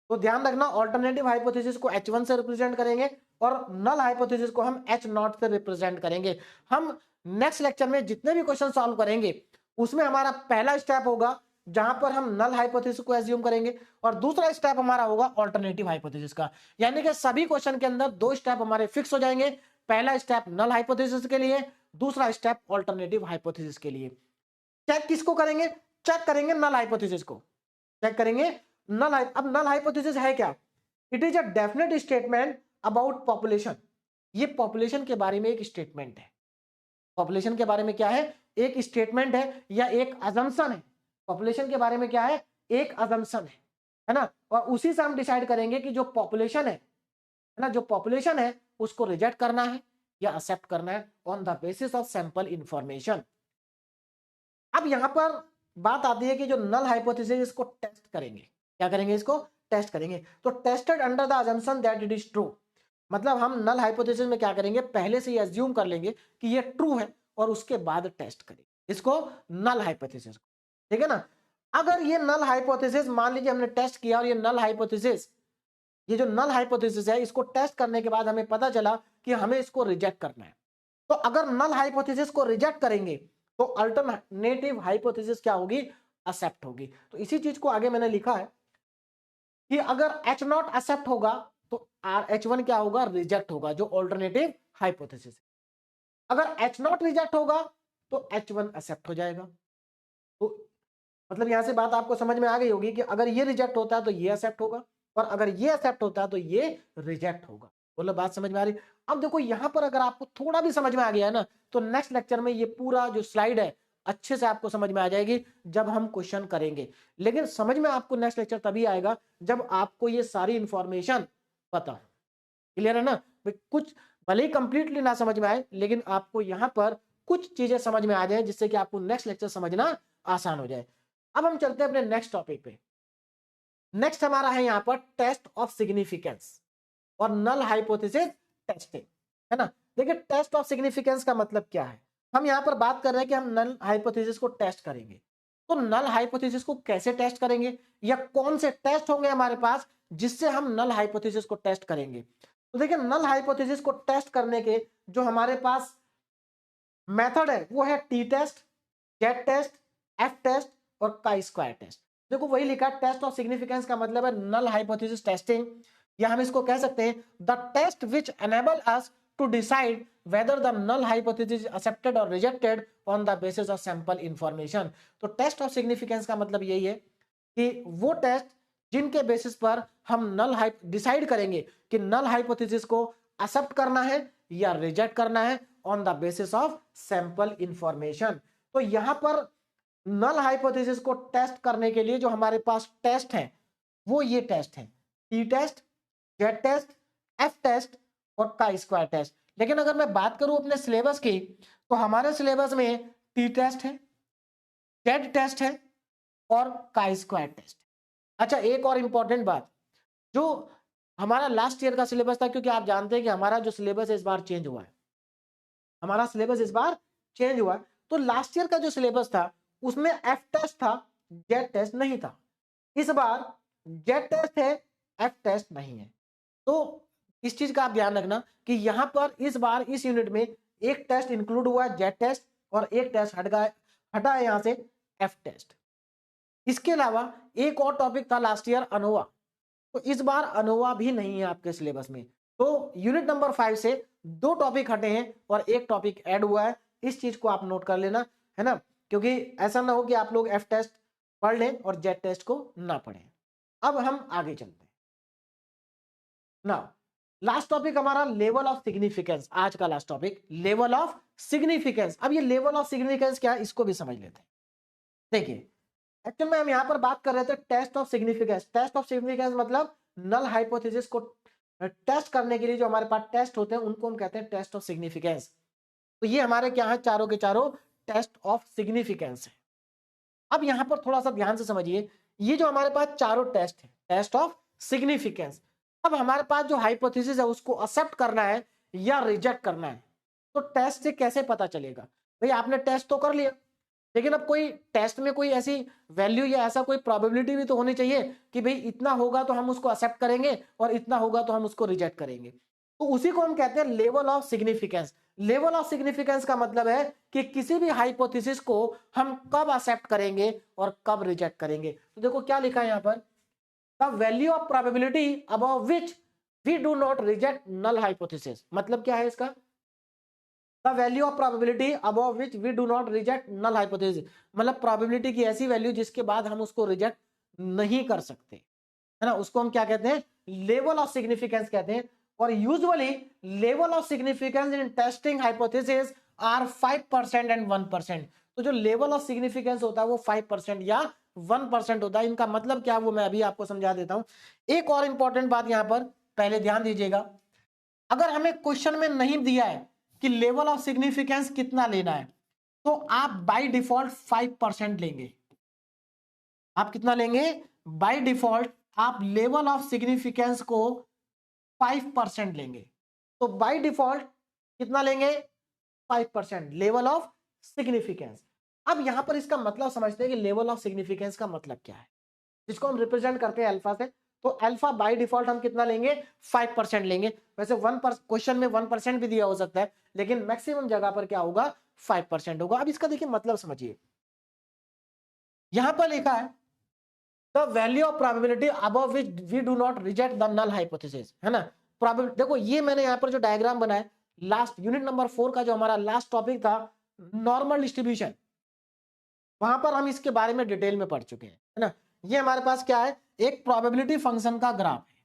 तो ध्यान रखना, ऑल्टरनेटिव हाइपोथेसिस को H1 से रिप्रेजेंट करेंगे और नल हाइपोथेसिस को हम H0 से रिप्रेजेंट करेंगे। हम नेक्स्ट लेक्चर में जितने भी क्वेश्चन सॉल्व करेंगे, उसमें हमारा पहला स्टेप होगा जहां पर हम नल हाइपोथेसिस को एज्यूम करेंगे, और दूसरा स्टेप हमारा होगा ऑल्टरनेटिव हाइपोथेसिस का। यानी कि सभी क्वेश्चन के अंदर दो स्टेप हमारे फिक्स हो जाएंगे। पहला स्टेप नल हाइपोथेसिस के लिए, दूसरा स्टेप ऑल्टरनेटिव हाइपोथेसिस के लिए। चेक किसको करेंगे, चेक करेंगे नल हाइपोथेसिस को, चेक करेंगे अब नल हाइपोथेसिस है क्या? It is a definite statement about population. ये पॉपुलेशन के बारे में एक स्टेटमेंट है। पॉपुलेशन के बारे में क्या है, एक स्टेटमेंट है या एक अजम्पशन है। पॉपुलेशन के बारे में क्या है, एक अजम्पशन है ना, और उसी से हम डिसाइड करेंगे कि जो पॉपुलेशन है ना, जो पॉपुलेशन है उसको रिजेक्ट करना है या एक्सेप्ट करना है on the basis of sample information. अब यहां पर बात आती है कि जो नल हाइपोथेसिस, इसको टेस्ट करेंगे। क्या करेंगे, इसको टेस्ट करेंगे। तो tested under the assumption that it is true, मतलब हम नल हाइपोथेसिस में क्या करेंगे, पहले से ही एज्यूम कर लेंगे कि ये ट्रू है और उसके बाद टेस्ट करेंगे। इसको नल हाइपोथेसिस, ठीक है ना। अगर ये नल हाइपोथेसिस मान लीजिए हमने टेस्ट किया और ये नल हाइपोथेसिस, ये जो नल हाइपोथेसिस है इसको टेस्ट करने के बाद हमें पता चला कि हमें इसको रिजेक्ट करना है, तो अगर नल हाइपोथेसिस को रिजेक्ट करेंगे तो अल्टरनेटिव हाइपोथेसिस क्या होगी, एक्सेप्ट होगी। तो इसी चीज को आगे मैंने लिखा है कि अगर H नॉट एक्सेप्ट होगा तो H1 क्या होगा, रिजेक्ट होगा, जो ऑल्टरनेटिव हाइपोथेसिस है। अगर H नॉट रिजेक्ट होगा तो H1 एक्सेप्ट हो जाएगा। तो मतलब यहां से बात आपको समझ में आ गई होगी कि अगर ये रिजेक्ट होता है तो ये एक्सेप्ट होगा, और अगर ये एक्सेप्ट होता है तो ये रिजेक्ट होगा। बोलो बात समझ में आ रही। अब देखो यहां पर अगर आपको थोड़ा भी समझ में आ गया है ना, तो नेक्स्ट लेक्चर में ये पूरा जो स्लाइड है अच्छे से आपको समझ में आ जाएगी जब हम क्वेश्चन करेंगे। लेकिन समझ में आपको नेक्स्ट लेक्चर तभी आएगा जब आपको ये सारी इंफॉर्मेशन पता हो। क्लियर है ना। कुछ भले ही कंप्लीटली ना समझ में आए, लेकिन आपको यहां पर कुछ चीजें समझ में आ जाए जिससे कि आपको नेक्स्ट लेक्चर समझना आसान हो जाए। अब हम चलते हैं अपने नेक्स्ट टॉपिक पे। नेक्स्ट हमारा है यहाँ पर टेस्ट ऑफ सिग्निफिकेंस और नल हाइपोथेसिस टेस्टिंग, है ना। देखिए टेस्ट ऑफ सिग्निफिकेंस का मतलब क्या है। हम यहाँ पर बात कर रहे हैं कि हम नल हाइपोथेसिस को टेस्ट करेंगे। तो नल हाइपोथेसिस को कैसे टेस्ट करेंगे, या कौन से टेस्ट होंगे हमारे पास जिससे हम नल हाइपोथेसिस को टेस्ट करेंगे। तो देखिए नल हाइपोथेसिस को टेस्ट करने के जो हमारे पास मेथड है वो है T test, Z test, F test और काई स्क्वायर टेस्ट। देखो वही लिखा है, टेस्ट ऑफ सिग्निफिकेंस का मतलब है नल हाइपोथेसिस टेस्टिंग, या हम इसको कह सकते हैं the test which enable us to decide whether the null hypothesis accepted और rejected on the basis of sample information. तो टेस्ट ऑफ सिग्निफिकेंस का मतलब यही है कि वो टेस्ट जिनके बेसिस पर हम नल डिसाइड करेंगे कि नल हाइपोथेसिस को एक्सेप्ट करना है या रिजेक्ट करना है on the basis of sample information. तो यहां पर नल हाइपोथेसिस को टेस्ट करने के लिए जो हमारे पास टेस्ट है वो ये टेस्ट है, T test, Z test, F test और काई स्क्वायर टेस्ट। लेकिन अगर मैं बात करूं अपने सिलेबस की, तो हमारे सिलेबस में टी टेस्ट है, जेड टेस्ट है और काई स्क्वायर टेस्ट। अच्छा एक और इंपॉर्टेंट बात, जो हमारा लास्ट ईयर का सिलेबस था, क्योंकि आप जानते हैं कि हमारा जो सिलेबस इस बार चेंज हुआ है, हमारा सिलेबस इस बार चेंज हुआ है। तो लास्ट ईयर का जो सिलेबस था उसमें एफ टेस्ट था, जेड टेस्ट नहीं था। इस बार जेड टेस्ट है, एफ टेस्ट नहीं है। तो इस चीज का आप ध्यान रखना कि यहां पर इस बार इस यूनिट में एक टेस्ट इंक्लूड हुआ है जेड टेस्ट, और एक टेस्ट हटा है यहां से एफ टेस्ट। इसके अलावा एक और टॉपिक था लास्ट ईयर अनोवा, तो इस बार अनोवा भी नहीं है आपके सिलेबस में। तो यूनिट नंबर 5 से 2 टॉपिक हटे हैं और एक टॉपिक ऐड हुआ है। इस चीज को आप नोट कर लेना, है ना, क्योंकि ऐसा ना हो कि आप लोग एफ टेस्ट पढ़ लें और जेड टेस्ट को ना पढ़ें। अब हम आगे चलते हैं ना। लास्ट टॉपिक हमारा लेवल ऑफ सिग्निफिकेंस, आज का last topic level of significance. अब ये लेवल ऑफ सिग्निफिकेंस क्या है इसको भी समझ लेते हैं। देखिए एक्चुअल में हम यहां पर बात कर रहे थे test of significance. Test of significance मतलब नल हाइपोथेसिस को टेस्ट करने के लिए जो हमारे पास टेस्ट होते हैं उनको हम कहते हैं टेस्ट ऑफ सिग्निफिकेंस। तो ये हमारे क्या है, चारों के चारों टेस्ट ऑफ सिग्निफिकेंस है। अब यहां पर थोड़ा सा ध्यान से समझिए, ये जो हमारे पास चारों टेस्ट है टेस्ट ऑफ सिग्निफिकेंस, अब हमारे पास जो हाइपोथेसिस है उसको एक्सेप्ट करना है या रिजेक्ट करना है। तो टेस्ट से कैसे पता चलेगा, भाई आपने टेस्ट तो कर लिया, लेकिन अब कोई टेस्ट में कोई ऐसी वैल्यू या ऐसा कोई प्रोबेबिलिटी भी तो होनी चाहिए कि भाई इतना होगा तो हम उसको एक्सेप्ट करेंगे और इतना होगा तो हम उसको रिजेक्ट करेंगे। तो उसी को हम कहते हैं level of significance. Level of significance का मतलब है कि किसी भी हाइपोथेसिस को हम कब एक्सेप्ट करेंगे और कब रिजेक्ट करेंगे। तो देखो क्या लिखा है यहाँ पर, the value of probability above which we do not reject null hypothesis. मतलब क्या है इसका, the value of probability above which we do not reject null hypothesis, मतलब प्रोबेबिलिटी की ऐसी वैल्यू जिसके बाद हम उसको रिजेक्ट नहीं कर सकते, है ना, उसको हम क्या कहते हैं, लेवल ऑफ सिग्निफिकेंस कहते हैं। और usually level of significance in testing hypothesis are 5% and 1%। तो जो लेवल ऑफ सिग्निफिकेंस होता है वो 5% या 1% होता है। इनका मतलब क्या है वो मैं अभी आपको समझा देता हूं। एक और इंपॉर्टेंट बात यहां पर पहले ध्यान दीजिएगा, अगर हमें क्वेश्चन में नहीं दिया है कि लेवल ऑफ सिग्निफिकेंस कितना लेना है, तो आप बाय डिफॉल्ट 5% लेंगे। आप कितना लेंगे, बाय डिफॉल्ट आप लेवल ऑफ सिग्निफिकेंस को 5% लेंगे। तो बाय डिफॉल्ट कितना लेंगे, 5% लेवल ऑफ सिग्निफिकेंस। अब यहां पर इसका मतलब समझते हैं कि लेवल ऑफ सिग्निफिकेंस का मतलब क्या है, जिसको हम रिप्रेजेंट करते हैं अल्फा से। तो अल्फा बाय डिफॉल्ट हम कितना लेंगे, 5% लेंगे। वैसे 1% क्वेश्चन में 1% भी दिया हो सकता है, लेकिन मैक्सिमम जगह पर क्या होगा, 5% होगा। अब इसका देखिए मतलब समझिए, यहां पर लिखा है the value of probability above which we do not reject the null hypothesis, है ना। प्रोबेबिलिटी देखो, ये मैंने यहाँ पर जो डायग्राम बनाया लास्ट यूनिट नंबर 4 का जो हमारा लास्ट टॉपिक था नॉर्मल डिस्ट्रीब्यूशन, वहां पर हम इसके बारे में डिटेल में पढ़ चुके हैं, है ना। ये हमारे पास क्या है, एक प्रोबेबिलिटी फंक्शन का ग्राफ है।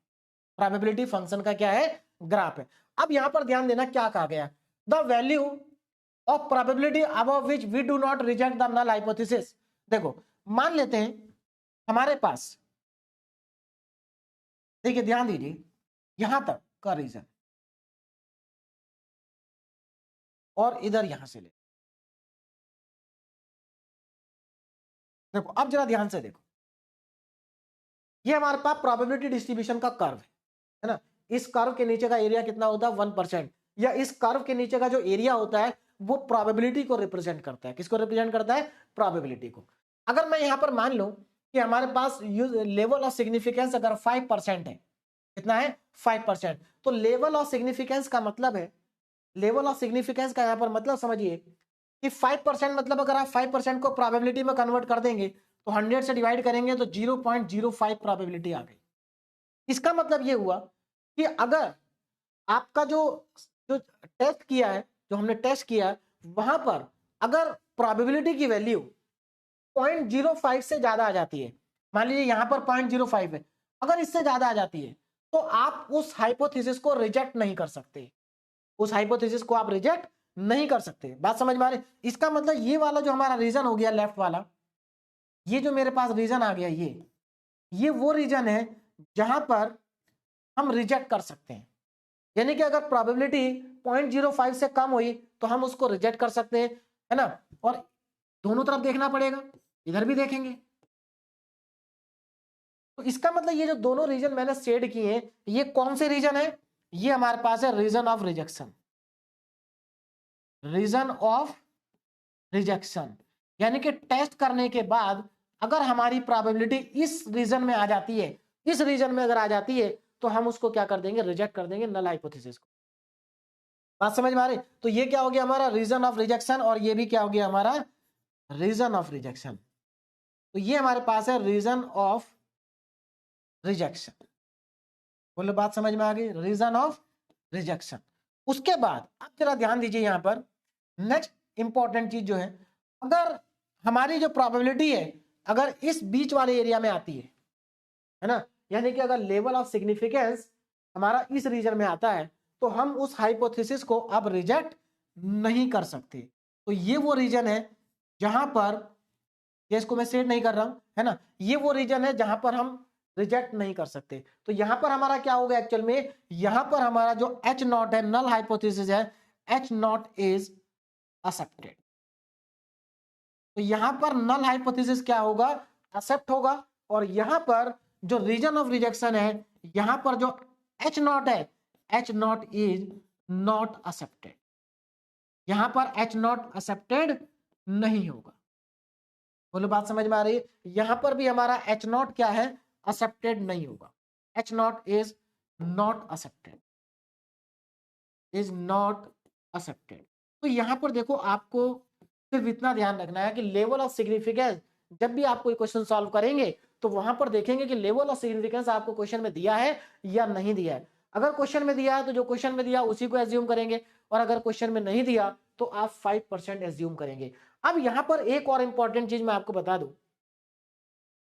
प्रोबेबिलिटी फंक्शन का क्या है, ग्राफ है। अब यहां पर ध्यान देना क्या कहा गया, the value of probability above which we do not reject the null hypothesis. देखो मान लेते हैं हमारे पास, देखिए ध्यान दीजिए, यहां तक का रीजन और इधर यहां से ले, देखो अब जरा ध्यान से देखो, ये हमारे पास प्रोबेबिलिटी डिस्ट्रीब्यूशन का कर्व है ना। इस कर्व के नीचे का एरिया कितना होता है, 1%, या इस कर्व के नीचे का जो एरिया होता है वो प्रोबेबिलिटी को रिप्रेजेंट करता है। किसको रिप्रेजेंट करता है, प्रोबेबिलिटी को। अगर मैं यहां पर मान लूं कि हमारे पास लेवल ऑफ सिग्निफिकेंस अगर 5% है, कितना है, 5%, तो लेवल ऑफ सिग्निफिकेंस का मतलब है, लेवल ऑफ सिग्निफिकेंस का यहां पर मतलब समझिए कि 5% मतलब अगर आप 5% को प्रोबेबिलिटी में कन्वर्ट कर देंगे तो 100 से डिवाइड करेंगे तो 0.05 प्रोबेबिलिटी आ गई। इसका मतलब ये हुआ कि अगर आपका जो जो टेस्ट किया है, जो हमने टेस्ट किया है, वहां पर अगर प्रोबेबिलिटी की वैल्यू 0.05 से ज्यादा आ जाती है, मान लीजिए यहां पर 0.05 है, अगर इससे ज्यादा आ जाती है तो आप उस हाइपोथेसिस को रिजेक्ट नहीं कर सकते, उस हाइपोथेसिस को आप रिजेक्ट नहीं कर सकते। बात समझ में आ रही। इसका मतलब ये वाला जो हमारा रीजन हो गया लेफ्ट वाला, ये जो मेरे पास रीजन आ गया, ये वो रीजन है जहां पर हम रिजेक्ट कर सकते हैं। यानी कि अगर प्रोबेबिलिटी 0.05 से कम हुई तो हम उसको रिजेक्ट कर सकते हैं, है ना। और दोनों तरफ देखना पड़ेगा, इधर भी देखेंगे। तो इसका मतलब ये जो दोनों रीजन मैंने शेड किए हैं, ये कौन से रीजन है, ये हमारे पास है region of rejection, region of rejection. यानी कि टेस्ट करने के बाद अगर हमारी प्रोबेबिलिटी इस रीजन में आ जाती है, इस रीजन में अगर आ जाती है तो हम उसको क्या कर देंगे, रिजेक्ट कर देंगे नल हाइपोथेसिस को। बात समझ में आ रही। तो ये क्या हो गया हमारा रीजन ऑफ रिजेक्शन, और ये भी क्या हो गया हमारा रीजन ऑफ रिजेक्शन। तो ये हमारे पास है रीजन ऑफ रिजेक्शन। बोलो बात समझ में आ गई, रीजन ऑफ रिजेक्शन। उसके बाद आप जरा ध्यान दीजिए, यहां पर नेक्स्ट इंपॉर्टेंट चीज जो है, अगर हमारी जो प्रोबेबिलिटी है अगर इस बीच वाले एरिया में आती है ना, यानी कि अगर लेवल ऑफ सिग्निफिकेंस हमारा इस रीजन में आता है तो हम उस हाइपोथेसिस को अब रिजेक्ट नहीं कर सकते। तो ये वो रीजन है जहां पर, इसको मैं सेट नहीं कर रहा हूं, है ना, ये वो रीजन है जहां पर हम रिजेक्ट नहीं कर सकते। तो यहां पर हमारा क्या होगा एक्चुअल में, यहां पर हमारा जो H0 है, नल हाइपोथेसिस है, H0 इज एक्सेप्टेड। तो यहां पर नल हाइपोथेसिस क्या होगा, एक्सेप्ट होगा। और यहां पर जो रीजन ऑफ रिजेक्शन है, यहां पर जो H0 है, H0 इज नॉट एक्सेप्टेड। यहां पर H0 एक्सेप्टेड नहीं होगा। बोलो बात समझ में आ रही है। यहां पर भी हमारा H0 क्या है, एक्सेप्टेड नहीं होगा। H0 is not accepted, is not accepted. तो यहां पर देखो, आपको सिर्फ इतना ध्यान रखना है कि लेवल ऑफ सिग्निफिकेंस, जब भी आप कोई क्वेश्चन सॉल्व करेंगे तो वहां पर देखेंगे कि लेवल ऑफ सिग्निफिकेंस आपको क्वेश्चन में दिया है या नहीं दिया है। अगर क्वेश्चन में दिया है तो जो क्वेश्चन में दिया उसी को एज्यूम करेंगे, और अगर क्वेश्चन में नहीं दिया तो आप 5% एज्यूम करेंगे। अब यहां पर एक और इंपॉर्टेंट चीज मैं आपको बता दूं,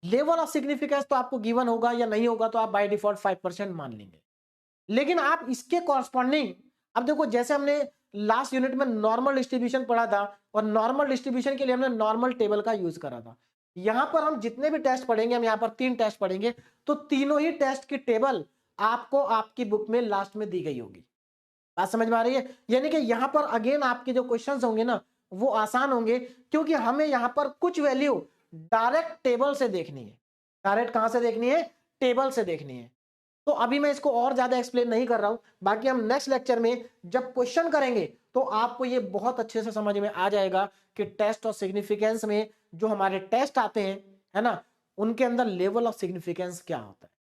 लेवल ऑफ सिग्निफिकेंस तो आपको गिवन होगा या नहीं होगा तो आप बाय डिफॉल्ट 5% मान लेंगे, लेकिन आप इसके कॉरस्पॉन्डिंग, अब देखो जैसे हमने लास्ट यूनिट में नॉर्मल डिस्ट्रीब्यूशन पढ़ा था, और नॉर्मल डिस्ट्रीब्यूशन के लिए हमने नॉर्मल टेबल का यूज करा था। यहां पर हम जितने भी टेस्ट पढ़ेंगे, हम यहां पर 3 टेस्ट पढ़ेंगे, तो तीनों ही टेस्ट की टेबल आपको आपकी बुक में लास्ट में दी गई होगी। बात समझ में आ रही है। यानी कि यहां पर अगेन आपके जो क्वेश्चंस होंगे ना, वो आसान होंगे, क्योंकि हमें यहां पर कुछ वैल्यू डायरेक्ट टेबल से देखनी है। डायरेक्ट कहां से देखनी है, टेबल से देखनी है। तो अभी मैं इसको और ज्यादा एक्सप्लेन नहीं कर रहा हूं, बाकी हम नेक्स्ट लेक्चर में जब क्वेश्चन करेंगे तो आपको ये बहुत अच्छे से समझ में आ जाएगा कि टेस्ट ऑफ सिग्निफिकेंस में जो हमारे टेस्ट आते हैं, है ना, उनके अंदर लेवल ऑफ सिग्निफिकेंस क्या होता है।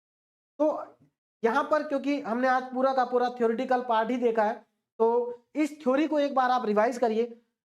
तो यहां पर क्योंकि हमने आज पूरा का पूरा थ्योरेटिकल पार्ट ही देखा है, तो इस थ्योरी को एक बार आप रिवाइज करिए।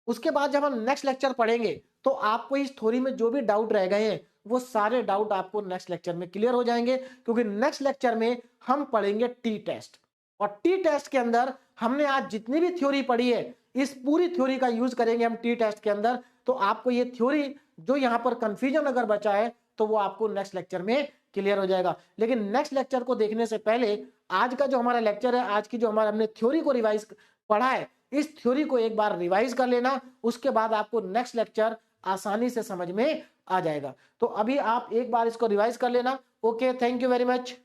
उसके बाद जब हम नेक्स्ट लेक्चर पढ़ेंगे तो आपको इस थ्योरी में जो भी डाउट रह गए हैं वो सारे डाउट आपको नेक्स्ट लेक्चर में क्लियर हो जाएंगे, क्योंकि नेक्स्ट लेक्चर में हम पढ़ेंगे टी टेस्ट। और टी टेस्ट के अंदर हमने आज जितनी भी थ्योरी पढ़ी है, इस पूरी थ्योरी का यूज करेंगे हम टी टेस्ट के अंदर। तो आपको ये थ्योरी जो यहाँ पर कंफ्यूजन अगर बचा है तो वो आपको नेक्स्ट लेक्चर में क्लियर हो जाएगा। लेकिन नेक्स्ट लेक्चर को देखने से पहले आज का जो हमारा लेक्चर है, आज की जो हमारा हमने थ्योरी को रिवाइज पढ़ा है, इस थ्योरी को एक बार रिवाइज कर लेना। उसके बाद आपको नेक्स्ट लेक्चर आसानी से समझ में आ जाएगा। तो अभी आप एक बार इसको रिवाइज कर लेना। Okay, thank you very much.